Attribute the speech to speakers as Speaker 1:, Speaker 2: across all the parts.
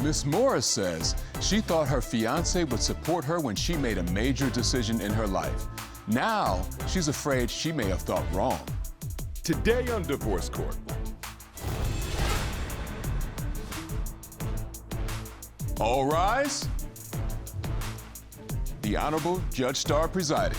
Speaker 1: Miss Morris says she thought her fiance would support her when she made a major decision in her life. Now, she's afraid she may have thought wrong.
Speaker 2: Today on Divorce Court.
Speaker 1: All rise. The Honorable Judge Starr presiding.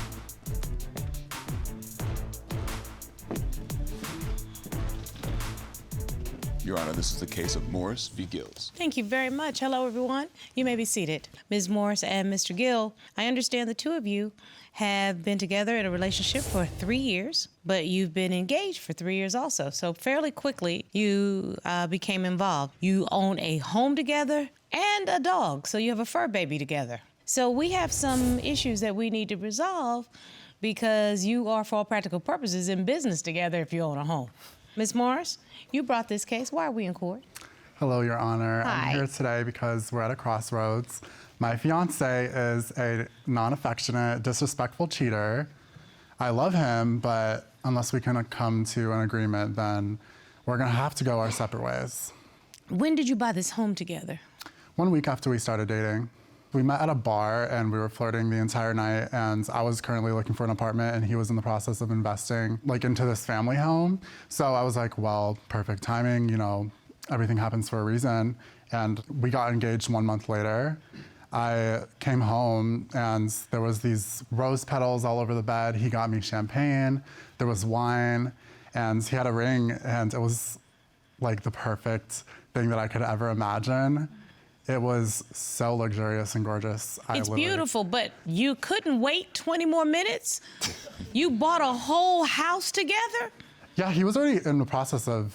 Speaker 1: Your Honor, this is the case of Morris v. Gills.
Speaker 3: Thank you very much. Hello, everyone. You may be seated. Ms. Morris and Mr. Gill, I understand the two of you have been together in a relationship for 3 years, but you've been engaged for 3 years also. So fairly quickly, you became involved. You own a home together and a dog, so you have a fur baby together. So we have some issues that we need to resolve because you are, for all practical purposes, in business together if you own a home. Ms. Morris, you brought this case. Why are we in court?
Speaker 4: Hello, Your Honor.
Speaker 3: Hi.
Speaker 4: I'm here today because we're at a crossroads. My fiance is a non-affectionate, disrespectful cheater. I love him, but unless we can come to an agreement, then we're gonna have to go our separate ways.
Speaker 3: When did you buy this home together?
Speaker 4: 1 week after we started dating. We met at a bar and we were flirting the entire night, and I was currently looking for an apartment and he was in the process of investing into this family home. So I was like, well, perfect timing, you know, everything happens for a reason. And we got engaged 1 month later. I came home and there was these rose petals all over the bed. He got me champagne, there was wine, and he had a ring, and it was like the perfect thing that I could ever imagine. It was so luxurious and gorgeous.
Speaker 3: It's beautiful, but you couldn't wait 20 more minutes? You bought a whole house together?
Speaker 4: Yeah, he was already in the process of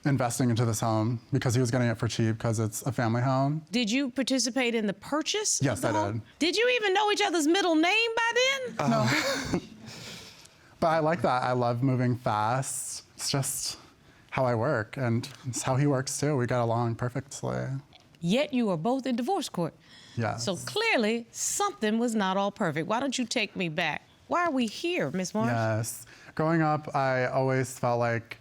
Speaker 4: investing into this home because he was getting it for cheap because it's a family home.
Speaker 3: Did you participate in the purchase?
Speaker 4: Yes, I did.
Speaker 3: Did you even know each other's middle name by then?
Speaker 4: No. But I like that. I love moving fast. It's just how I work, and it's how he works too. We got along perfectly.
Speaker 3: Yet you are both in divorce court.
Speaker 4: Yes.
Speaker 3: So clearly, something was not all perfect. Why don't you take me back? Why are we here, Ms. Morris?
Speaker 4: Yes. Growing up, I always felt like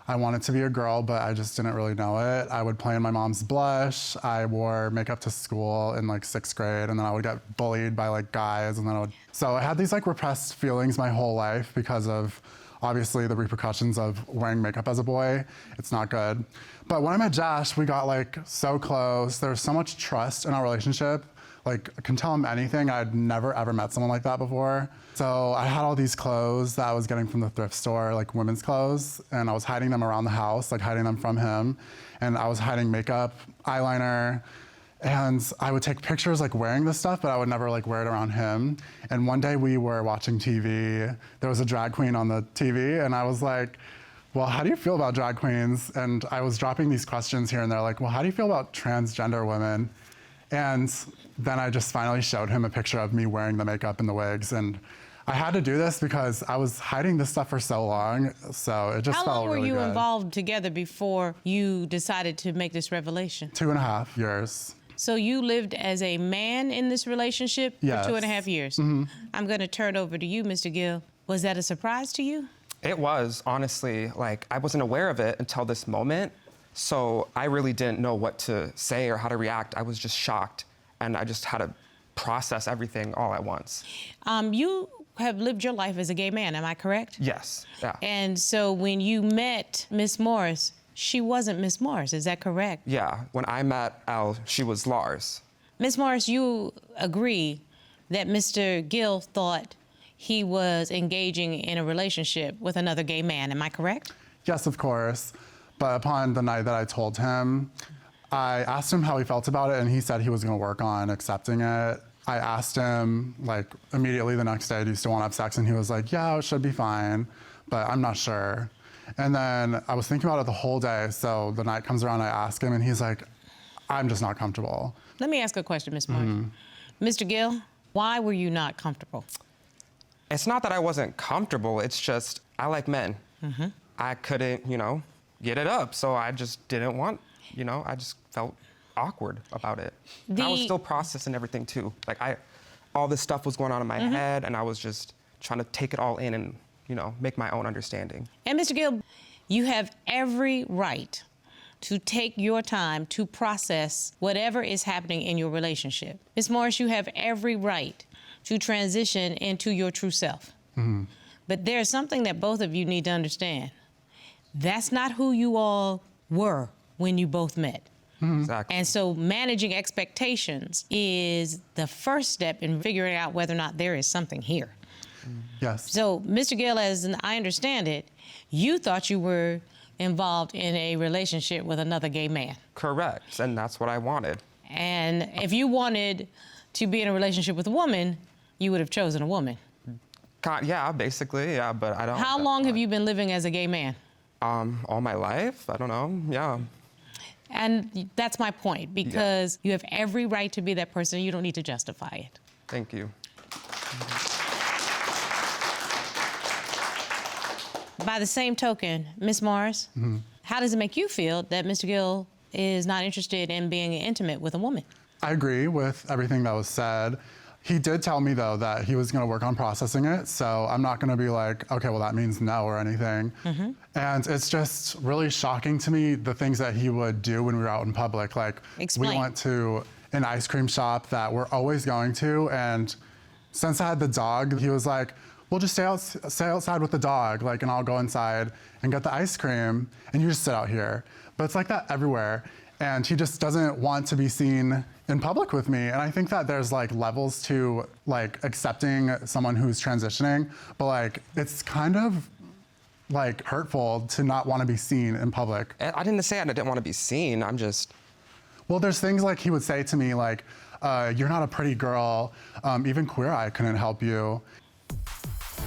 Speaker 4: I wanted to be a girl, but I just didn't really know it. I would play in my mom's blush. I wore makeup to school in 6th grade, and then I would get bullied by guys, and then So I had these repressed feelings my whole life because of obviously the repercussions of wearing makeup as a boy. It's not good. But when I met Jash, we got so close. There was so much trust in our relationship. I can tell him anything. I'd never ever met someone like that before. So I had all these clothes that I was getting from the thrift store, women's clothes, and I was hiding them around the house, hiding them from him. And I was hiding makeup, eyeliner, and I would take pictures wearing this stuff, but I would never wear it around him. And one day we were watching TV. There was a drag queen on the TV, and I was like, well, how do you feel about drag queens? And I was dropping these questions here and there, well, how do you feel about transgender women? And then I just finally showed him a picture of me wearing the makeup and the wigs. And I had to do this because I was hiding this stuff for so long, so it just felt really good.
Speaker 3: How long were you involved together before you decided to make this revelation?
Speaker 4: 2.5 years.
Speaker 3: So you lived as a man in this relationship
Speaker 4: Yes.
Speaker 3: for 2.5 years?
Speaker 4: Mm-hmm.
Speaker 3: I'm gonna turn over to you, Mr. Gill. Was that a surprise to you?
Speaker 5: It was, honestly. I wasn't aware of it until this moment. So I really didn't know what to say or how to react. I was just shocked, and I just had to process everything all at once.
Speaker 3: You have lived your life as a gay man, am I correct?
Speaker 5: Yes, yeah.
Speaker 3: And so when you met Miss Morris, she wasn't Miss Morris, is that correct?
Speaker 5: Yeah, when I met Elle, she was Lars.
Speaker 3: Miss Morris, you agree that Mr. Gill thought he was engaging in a relationship with another gay man, am I correct?
Speaker 4: Yes, of course. But upon the night that I told him, I asked him how he felt about it, and he said he was gonna work on accepting it. I asked him, immediately the next day, do you still want to have sex? And he was like, yeah, it should be fine, but I'm not sure. And then I was thinking about it the whole day, so the night comes around, I ask him, and he's like, I'm just not comfortable.
Speaker 3: Let me ask a question, Miss Morris. Mr. Gill, why were you not comfortable?
Speaker 5: It's not that I wasn't comfortable, it's just, I like men. I couldn't, get it up, so I just didn't want, I just felt awkward about it. I was still processing everything too. All this stuff was going on in my head, and I was just trying to take it all in and, make my own understanding.
Speaker 3: And Mr. Gill, you have every right to take your time to process whatever is happening in your relationship. Ms. Morris, you have every right to transition into your true self. But there's something that both of you need to understand. That's not who you all were when you both met.
Speaker 5: Exactly.
Speaker 3: And so managing expectations is the first step in figuring out whether or not there is something here.
Speaker 4: Yes.
Speaker 3: So, Mr. Gill, as I understand it, you thought you were involved in a relationship with another gay man.
Speaker 5: Correct, and that's what I wanted.
Speaker 3: And if you wanted to be in a relationship with a woman, you would have chosen a woman.
Speaker 5: Yeah, basically, yeah, but I don't.
Speaker 3: How long have you been living as a gay man?
Speaker 5: All my life? I don't know, yeah.
Speaker 3: And that's my point, because you have every right to be that person. You don't need to justify it.
Speaker 5: Thank you.
Speaker 3: By the same token, Ms. Morris, how does it make you feel that Mr. Gill is not interested in being intimate with a woman?
Speaker 4: I agree with everything that was said. He did tell me, though, that he was going to work on processing it, so I'm not going to be like, okay, well, that means no or anything. And it's just really shocking to me, the things that he would do when we were out in public. Like,
Speaker 3: Explain.
Speaker 4: we went to an ice cream shop that we're always going to, and since I had the dog, he was like, we'll just stay outside with the dog, like, and I'll go inside and get the ice cream, and you just sit out here. But it's like that everywhere. And he just doesn't want to be seen in public with me. And I think that there's like levels to like accepting someone who's transitioning, but like it's kind of like hurtful to not want to be seen in public.
Speaker 5: I didn't say I didn't want to be seen, I'm just...
Speaker 4: Well, there's things like he would say to me like, you're not a pretty girl, even Queer Eye couldn't help you.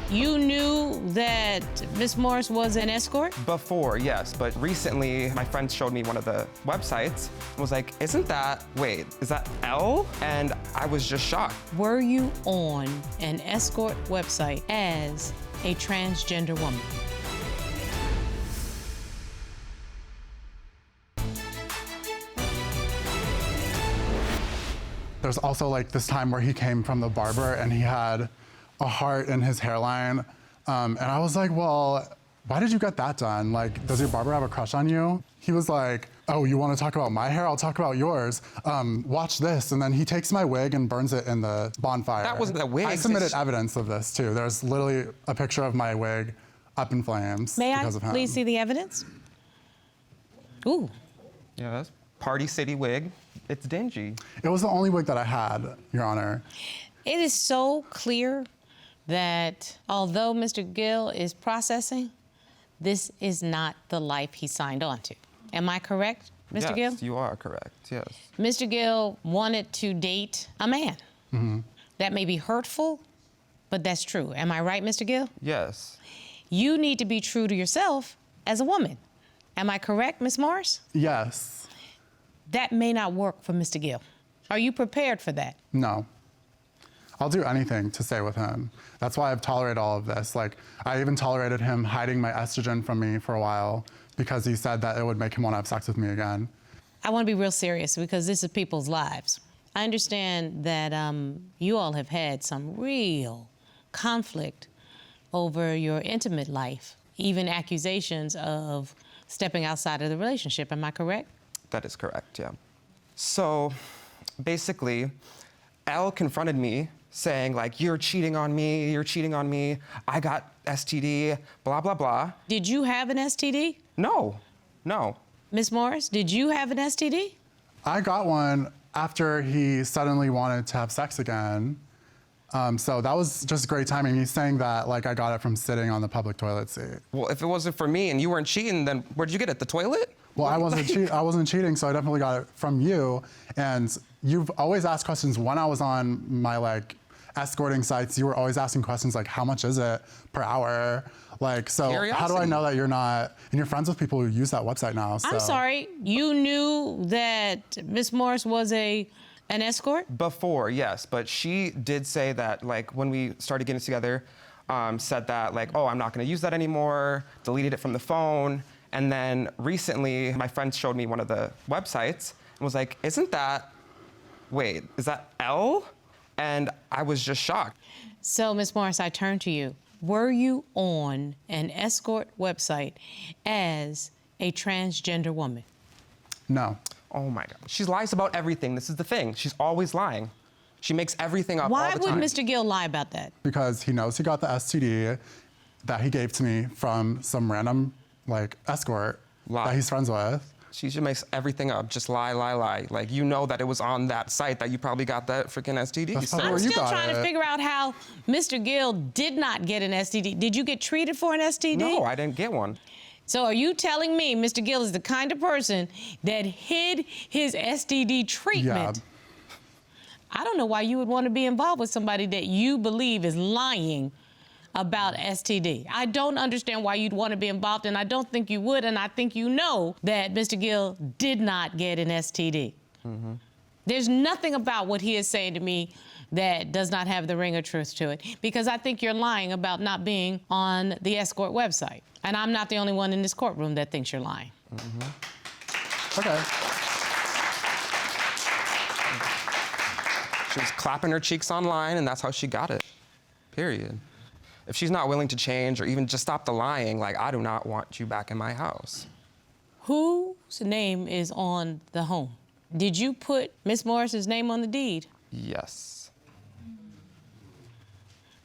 Speaker 3: You knew that Miss Morris was an escort?
Speaker 5: Before, yes, but recently my friend showed me one of the websites and was like, isn't that, wait, is that Elle? And I was just shocked.
Speaker 3: Were you on an escort website as a transgender woman?
Speaker 4: There's also like this time where he came from the barber and he had a heart in his hairline. And I was like, well, why did you get that done? Like, does your barber have a crush on you? He was like, oh, you want to talk about my hair? I'll talk about yours. Watch this. And then he takes my wig and burns it in the bonfire.
Speaker 5: That wasn't the wig.
Speaker 4: I submitted evidence of this too. There's literally a picture of my wig up in flames because of him.
Speaker 3: Please see the evidence? Ooh.
Speaker 5: Yeah, that's Party City wig. It's dingy.
Speaker 4: It was the only wig that I had, Your Honor.
Speaker 3: It is so clear that although Mr. Gill is processing, this is not the life he signed on to. Am I correct, Mr. Gill?
Speaker 5: Yes, you are correct, yes.
Speaker 3: Mr. Gill wanted to date a man. That may be hurtful, but that's true. Am I right, Mr. Gill?
Speaker 5: Yes.
Speaker 3: You need to be true to yourself as a woman. Am I correct, Ms. Morris?
Speaker 4: Yes.
Speaker 3: That may not work for Mr. Gill. Are you prepared for that?
Speaker 4: No. I'll do anything to stay with him. That's why I've tolerated all of this. Like, I even tolerated him hiding my estrogen from me for a while because he said that it would make him want to have sex with me again.
Speaker 3: I want to be real serious because this is people's lives. I understand that you all have had some real conflict over your intimate life, even accusations of stepping outside of the relationship. Am I correct?
Speaker 5: That is correct, yeah. So, basically, Elle confronted me saying, like, you're cheating on me, I got STD, blah, blah, blah.
Speaker 3: Did you have an STD?
Speaker 5: No.
Speaker 3: Ms. Morris, did you have an STD?
Speaker 4: I got one after he suddenly wanted to have sex again. So that was just great timing. He's saying that, like, I got it from sitting on the public toilet seat.
Speaker 5: Well, if it wasn't for me and you weren't cheating, then where'd you get it, the toilet?
Speaker 4: Well, I wasn't cheating, so I definitely got it from you. And you've always asked questions. When I was on my, like, escorting sites, you were always asking questions like, how much is it per hour? Like, so
Speaker 5: Curiosity.
Speaker 4: How do I know that you're not, and you're friends with people who use that website now, so.
Speaker 3: I'm sorry, you knew that Ms. Morris was an escort?
Speaker 5: Before, yes, but she did say that, like, when we started getting together, said that, like, oh, I'm not gonna use that anymore, deleted it from the phone. And then recently, my friend showed me one of the websites and was like, isn't that, wait, is that Elle? And I was just shocked.
Speaker 3: So, Ms. Morris, I turn to you. Were you on an escort website as a transgender woman?
Speaker 4: No.
Speaker 5: Oh my God. She lies about everything. This is the thing. She's always lying. She makes everything up all
Speaker 3: Why
Speaker 5: the
Speaker 3: would
Speaker 5: time.
Speaker 3: Mr. Gill lie about that?
Speaker 4: Because he knows he got the STD that he gave to me from some random, like, escort
Speaker 5: Lie.
Speaker 4: that he's friends with.
Speaker 5: She just makes everything up. Just lie, lie, lie. Like, you know that it was on that site that you probably got that freaking STD.
Speaker 4: That's
Speaker 5: So
Speaker 4: probably
Speaker 3: I'm
Speaker 4: where you
Speaker 3: still
Speaker 4: got
Speaker 3: trying to
Speaker 4: it.
Speaker 3: figure out how Mr. Gill did not get an STD. Did you get treated for an STD?
Speaker 5: no, I didn't get one.
Speaker 3: So are you telling me Mr. Gill is the kind of person that hid his STD treatment?
Speaker 4: Yeah.
Speaker 3: I don't know why you would want to be involved with somebody that you believe is lying about STD. I don't understand why you'd want to be involved, and I don't think you would, and I think you know that Mr. Gill did not get an STD.
Speaker 5: Mm-hmm.
Speaker 3: There's nothing about what he is saying to me that does not have the ring of truth to it, because I think you're lying about not being on the escort website. And I'm not the only one in this courtroom that thinks you're lying.
Speaker 4: Okay.
Speaker 5: She was clapping her cheeks online, and that's how she got it. Period. If she's not willing to change or even just stop the lying, like, I do not want you back in my house.
Speaker 3: Whose name is on the home? Did you put Miss Morris's name on the deed?
Speaker 5: Yes.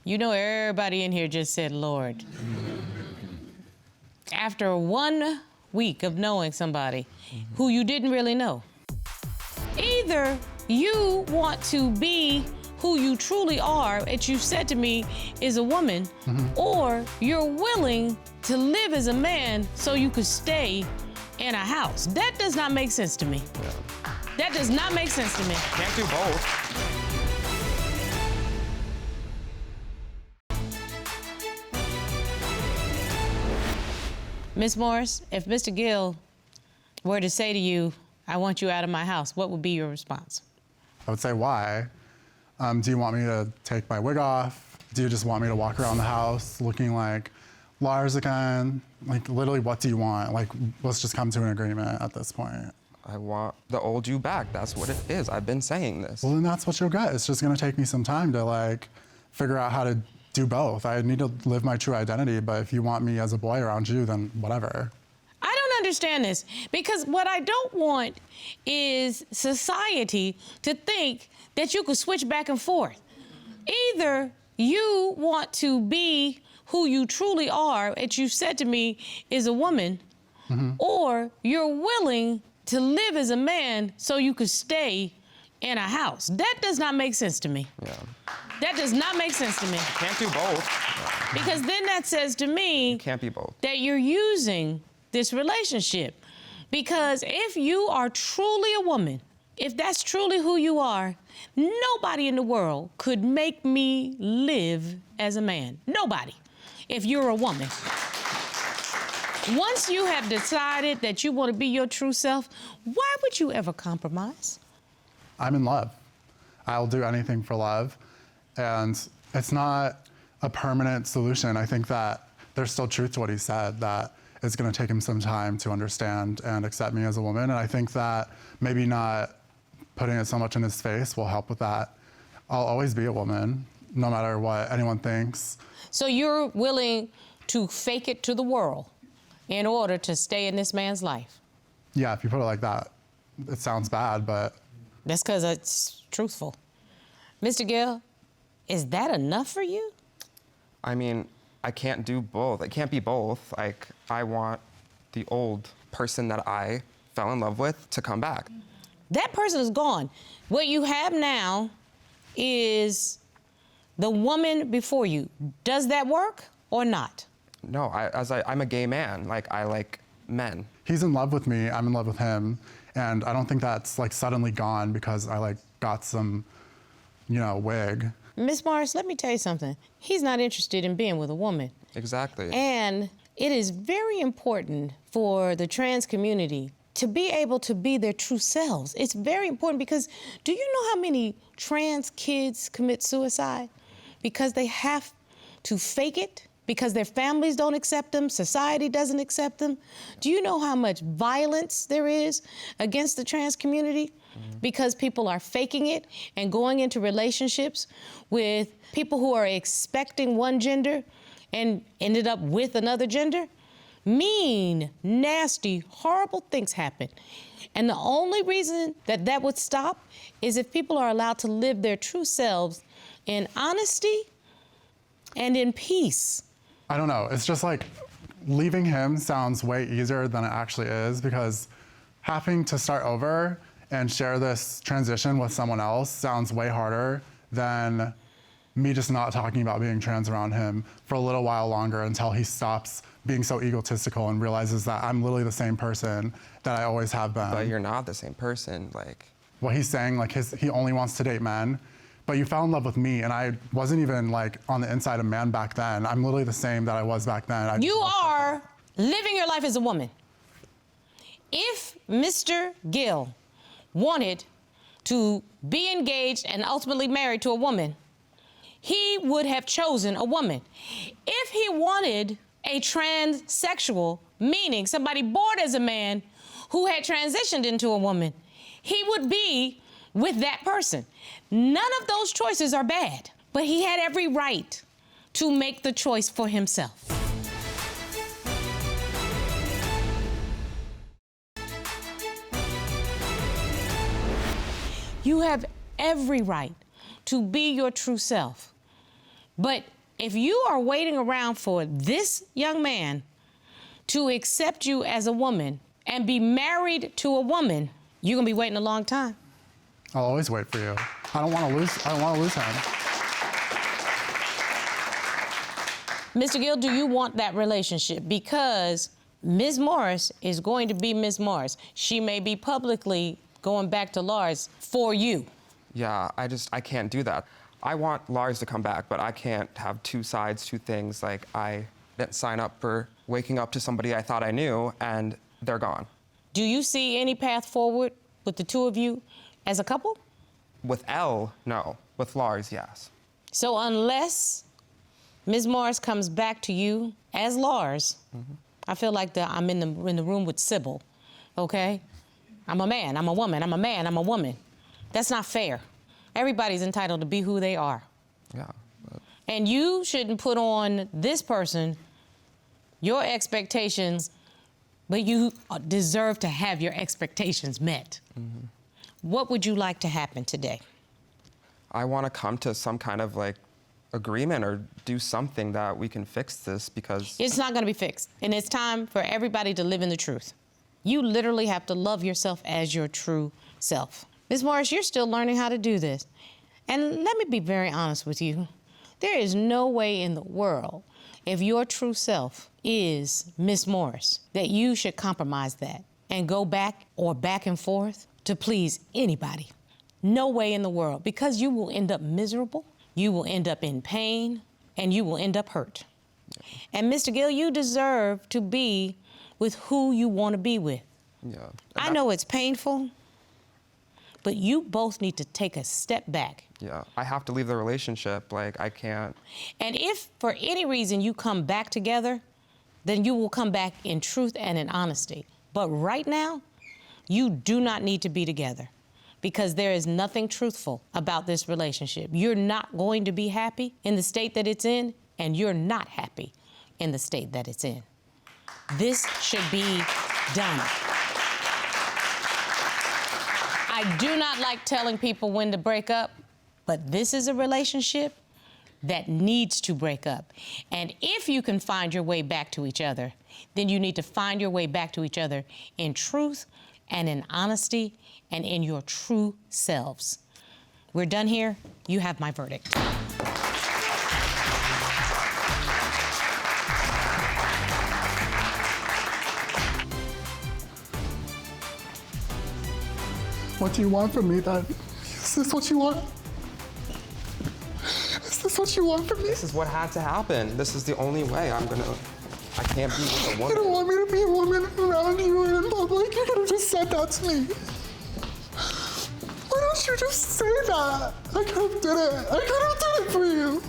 Speaker 3: You know, everybody in here just said, Lord. After 1 week of knowing somebody who you didn't really know, either you want to be who you truly are, as you said to me, is a woman, or you're willing to live as a man so you could stay in a house. That does not make sense to me.
Speaker 5: Yeah.
Speaker 3: That does not make sense to me.
Speaker 5: Can't do both.
Speaker 3: Miss Morris, if Mr. Gill were to say to you, I want you out of my house, what would be your response?
Speaker 4: I would say, why? Do you want me to take my wig off? Do you just want me to walk around the house looking like Lars again? Like, literally, what do you want? Like, let's just come to an agreement at this point.
Speaker 5: I want the old you back. That's what it is. I've been saying this.
Speaker 4: Well, then that's what you'll get. It's just gonna take me some time to, like, figure out how to do both. I need to live my true identity, but if you want me as a boy around you, then whatever.
Speaker 3: I don't understand this, because what I don't want is society to think that you could switch back and forth. Either you want to be who you truly are, as you said to me, is a woman, or you're willing to live as a man so you could stay in a house. That does not make sense to me.
Speaker 5: Yeah.
Speaker 3: That does not make sense to me.
Speaker 5: Can't do both.
Speaker 3: Because then that says to me
Speaker 5: Can't be both.
Speaker 3: that you're using this relationship. Because if you are truly a woman, if that's truly who you are, nobody in the world could make me live as a man. Nobody. If you're a woman. Once you have decided that you want to be your true self, why would you ever compromise?
Speaker 4: I'm in love. I'll do anything for love. And it's not a permanent solution. I think that there's still truth to what he said, that it's gonna take him some time to understand and accept me as a woman. And I think that maybe not putting it so much in his face will help with that. I'll always be a woman, no matter what anyone thinks.
Speaker 3: So you're willing to fake it to the world in order to stay in this man's life?
Speaker 4: Yeah, if you put it like that, it sounds bad, but.
Speaker 3: That's because it's truthful. Mr. Gill, is that enough for you?
Speaker 5: I mean, I can't do both. It can't be both. Like, I want the old person that I fell in love with to come back.
Speaker 3: That person is gone. What you have now is the woman before you. Does that work or not?
Speaker 5: No, I'm a gay man. Like, I like men.
Speaker 4: He's in love with me, I'm in love with him, and I don't think that's like suddenly gone because I like got some, wig.
Speaker 3: Miss Morris, let me tell you something. He's not interested in being with a woman.
Speaker 5: Exactly.
Speaker 3: And it is very important for the trans community to be able to be their true selves. It's very important because do you know how many trans kids commit suicide? Because they have to fake it, because their families don't accept them, society doesn't accept them. Do you know how much violence there is against the trans community? Because people are faking it and going into relationships with people who are expecting one gender and ended up with another gender? Mean, nasty, horrible things happen. And the only reason that that would stop is if people are allowed to live their true selves in honesty and in peace.
Speaker 4: I don't know. It's just like leaving him sounds way easier than it actually is, because having to start over and share this transition with someone else sounds way harder than me just not talking about being trans around him for a little while longer until he stops being so egotistical and realizes that I'm literally the same person that I always have been.
Speaker 5: But you're not the same person, like.
Speaker 4: What he's saying, like he only wants to date men, but you fell in love with me, and I wasn't even like on the inside a man back then. I'm literally the same that I was back then.
Speaker 3: You are living your life as a woman. If Mr. Gill wanted to be engaged and ultimately married to a woman, he would have chosen a woman. If he wanted a transsexual, meaning somebody born as a man who had transitioned into a woman, he would be with that person. None of those choices are bad, but he had every right to make the choice for himself. You have every right to be your true self. But if you are waiting around for this young man to accept you as a woman and be married to a woman, you're gonna be waiting a long time.
Speaker 4: I'll always wait for you. I don't want to lose him.
Speaker 3: Mr. Gill, do you want that relationship? Because Ms. Morris is going to be Ms. Morris. She may be publicly going back to Lars for you.
Speaker 5: Yeah, I can't do that. I want Lars to come back, but I can't have two sides, two things. Like, I didn't sign up for waking up to somebody I thought I knew, and they're gone.
Speaker 3: Do you see any path forward with the two of you as a couple?
Speaker 5: With Elle, no. With Lars, yes.
Speaker 3: So unless Ms. Morris comes back to you as Lars, I feel like I'm in the room with Sybil, okay? I'm a man, I'm a woman, I'm a man, I'm a woman. That's not fair. Everybody's entitled to be who they are.
Speaker 5: Yeah.
Speaker 3: And you shouldn't put on this person your expectations, but you deserve to have your expectations met. What would you like to happen today?
Speaker 5: I want to come to some kind of like agreement or do something that we can fix this, because
Speaker 3: It's not gonna be fixed. And it's time for everybody to live in the truth. You literally have to love yourself as your true self. Ms. Morris, you're still learning how to do this. And let me be very honest with you. There is no way in the world, if your true self is Ms. Morris, that you should compromise that and go back or back and forth to please anybody. No way in the world, because you will end up miserable, you will end up in pain, and you will end up hurt. And Mr. Gill, you deserve to be with who you want to be with.
Speaker 5: yeah.
Speaker 3: I know it's painful, but you both need to take a step back.
Speaker 5: Yeah, I have to leave the relationship. Like, I can't.
Speaker 3: And if for any reason you come back together, then you will come back in truth and in honesty. But right now, you do not need to be together, because there is nothing truthful about this relationship. You're not going to be happy in the state that it's in, and you're not happy in the state that it's in. This should be done. I do not like telling people when to break up, but this is a relationship that needs to break up. And if you can find your way back to each other, then you need to find your way back to each other in truth and in honesty and in your true selves. We're done here. You have my verdict.
Speaker 4: What do you want from me then? Is this what you want? Is this what you want from me?
Speaker 5: This is what had to happen. This is the only way I can't be with a
Speaker 4: You
Speaker 5: woman.
Speaker 4: don't want me to be a woman around you and in public. You could have just said that to me. Why don't you just say that? I could have did it. I could have did it for you.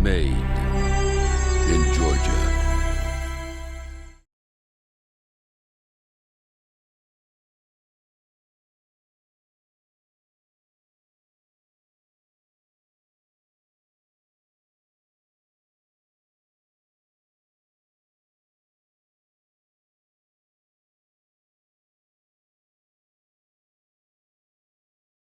Speaker 6: Made